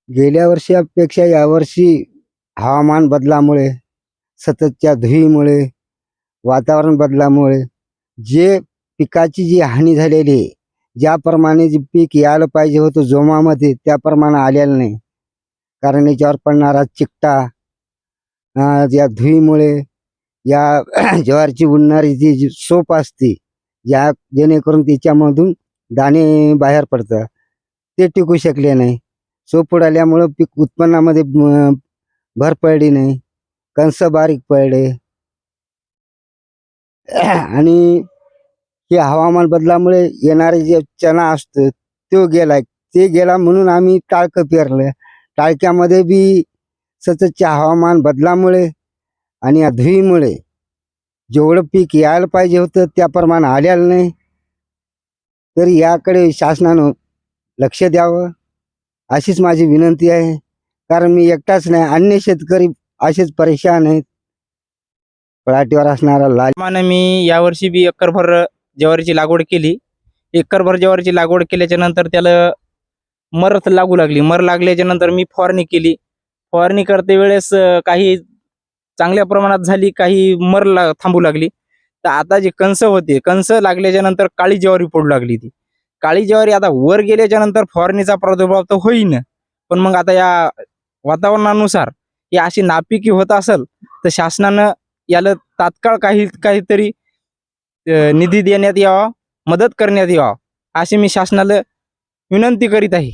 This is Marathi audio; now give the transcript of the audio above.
गेल्या वर्षापेक्षा यावर्षी हवामान बदलामुळे, सततच्या धुळीमुळे, वातावरण बदलामुळे जे पिकाची जी हानी झालेली आहे, ज्याप्रमाणे जे पीक यायला पाहिजे होतं जोमामध्ये त्याप्रमाणे आलेलं नाही. कारण याच्यावर पडणारा चिकटा, या धुळीमुळे, या ज्वारीची उडणारी जी सोप असते, जेणेकरून त्याच्यामधून दाणे बाहेर पडतात, ते टिकू शकले नाही. सोप उडाल्यामुळं पीक उत्पन्नामध्ये भर पडली नाही, कणस बारीक पडले. आणि हे हवामान बदलामुळे येणारे जे चणा असतो तो गेला, ते गेला म्हणून आम्ही टाळकं पेरलं. टाळक्यामध्ये बी सततच्या हवामान बदलामुळे आणि या धुळीमुळे जेवढं पीक यायला पाहिजे होतं त्याप्रमाणे आलेलं नाही. तर याकडे शासनानं लक्ष द्यावं अशीच माझी विनंती आहे. कारण मी एकटाच नाही, अन्य शेतकरी असेच परेशान आहेत. पराठीवर असणारा लाल प्रमाणे मी यावर्षी बी एकरभर ज्वारीची लागवड केली. एकरभर ज्वारीची लागवड केल्याच्या नंतर त्याला मर लागू लागली. मर लागल्याच्या नंतर मी फवारणी केली. फवारणी करते वेळेस काही चांगल्या प्रमाणात झाली, काही थांबू लागली. तर आता जे कणस होते, कणस लागल्याच्या नंतर काळी ज्वारी पडू लागली. ती काळी ज्वारी आता वर गेल्याच्या नंतर फवारणीचा प्रादुर्भाव तर होईन, पण मग आता या वातावरणानुसार ही अशी नापिकी होत असेल तर शासनानं याला तात्काळ काहीतरी निधी देण्यात यावा, मदत करण्यात यावा अशी मी शासनाला विनंती करीत आहे.